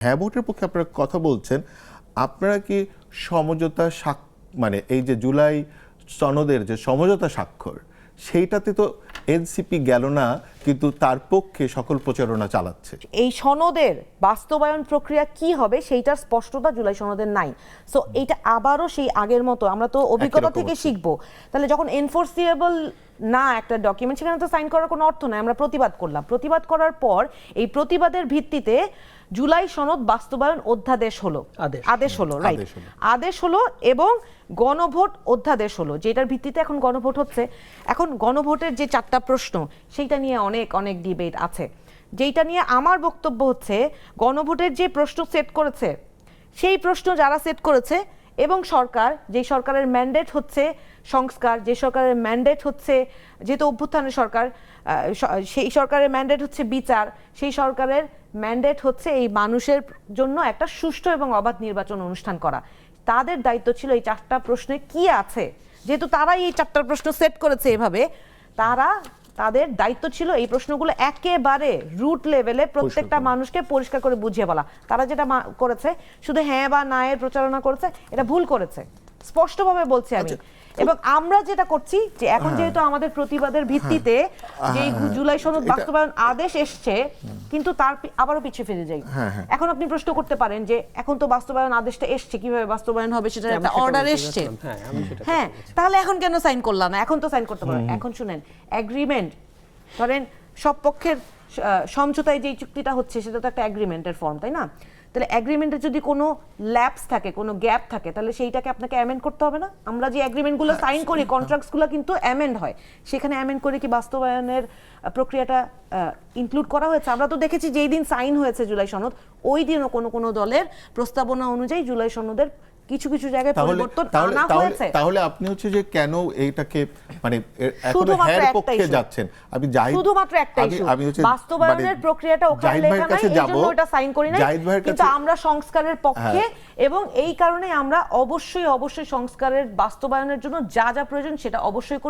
হ্যাঁ ভোটের পক্ষে আপনারা কথা বলছেন, আপনারা কি সমঝোতা মানে এই যে জুলাই সনদের যে সমঝোতা স্বাক্ষর সেইটাতে তো এনসিপি গেল না, কিন্তু তার পক্ষে সকল প্রচারণা চালাচ্ছে। এই সনদের বাস্তবায়ন প্রক্রিয়া কি হবে সেইটার স্পষ্টতা জুলাই সনদের নাই। সো এইটা আবারও সেই আগের মতো আমরা তো অভিজ্ঞতা থেকে শিখবো। তাহলে যখন এনফোর্সিয়েবল না একটা ডকুমেন্ট, সেখানে তো সাইন করার কোনো অর্থ নাই। আমরা প্রতিবাদ করলাম, প্রতিবাদ করার পর এই প্রতিবাদের ভিত্তিতে জুলাই সনদ বাস্তবায়ন অধ্যাদেশ হলো, আদেশ হলো, রাইট, আদেশ হলো এবং গণভোট অধ্যাদেশ হলো, যেটার ভিত্তিতে এখন গণভোট হচ্ছে। এখন গণভোটের যে 4টা প্রশ্ন সেইটা নিয়ে অনেক অনেক ডিবেট আছে। যেটা নিয়ে আমার বক্তব্য হচ্ছে, গণভোটের যে প্রশ্ন সেট করেছে সেই প্রশ্ন যারা সেট করেছে এবং সরকার, যে সরকারের ম্যান্ডেট হচ্ছে সংস্কার, যে সরকারের ম্যান্ডেট হচ্ছে, যেহেতু অভ্যুত্থানের সরকার, সেই সরকারের ম্যান্ডেট হচ্ছে বিচার, সেই সরকারের ম্যান্ডেট হচ্ছে এই মানুষের জন্য একটা সুষ্ঠু এবং অবাধ নির্বাচন অনুষ্ঠান করা। তাদের দায়িত্ব ছিল এই 4টা প্রশ্নে কি আছে, যেহেতু তারাই এই 4টা প্রশ্ন সেট করেছে এভাবে, তাদের দায়িত্ব ছিল এই প্রশ্নগুলো একেবারে রুট লেভেলে প্রত্যেকটা মানুষকে পরিষ্কার করে বুঝিয়ে বলা। তারা যেটা করেছে শুধু হ্যাঁ বা না এর প্রচারণা করেছে, এটা ভুল করেছে, স্পষ্টভাবে বলছি আমি। এবং আমরা যেটা করছি যে এখন যেহেতু আমাদের প্রতিবাদের ভিত্তিতে যে জুলাই সনদ বাস্তবায়ন আদেশ এসছে, কিন্তু তার আবারও পিছিয়ে ফিরে যাই। এখন আপনি প্রশ্ন করতে পারেন যে এখন তো বাস্তবায়ন আদেশটা এসছে, কিভাবে বাস্তবায়ন হবে, সেটা একটা অর্ডার এসছে, হ্যাঁ, তাহলে এখন কেন সাইন করলাম না? এখন তো সাইন করতে পারেন। এখন শুনেন, এগ্রিমেন্ট ধরেন সব পক্ষের সমঝোতায় যে চুক্তিটা হচ্ছে সেটা তো একটা এগ্রিমেন্টের ফর্ম, তাই না? তাহলে এগ্রিমেন্টে যদি কোনো ল্যাপস থাকে, কোনো গ্যাপ থাকে, তাহলে সেইটাকে আপনাকে অ্যামেন্ড করতে হবে না? আমরা যে এগ্রিমেন্টগুলো সাইন করি, কন্ট্রাক্টসগুলো কিন্তু অ্যামেন্ড হয়, সেখানে অ্যামেন্ড করে কি বাস্তবায়নের প্রক্রিয়াটা ইনক্লুড করা হয়েছে? আমরা তো দেখেছি যেই দিন সাইন হয়েছে জুলাই সনদ, ওই দিনও কোনো কোনো দলের প্রস্তাবনা অনুযায়ী জুলাই সনদের কিছু কিছু জায়গায় পরিবর্তন আনা হয়েছে। তাহলে আপনি হচ্ছে যে কেন এইটাকে মানে এখন হ্যার পক্ষে যাচ্ছেন? আমি শুধুমাত্র একটা ইস্যু, বাস্তবায়নের প্রক্রিয়াটা ওখানে লেখা নাই, এইজন্য ওটা সাইন করি নাই, কিন্তু আমরা সংস্কারের পক্ষে এবং এই কারণে আমরা অবশ্যই সংস্কারের বাস্তবায়নের জন্য যা যা প্রয়োজন সেটা অবশ্যই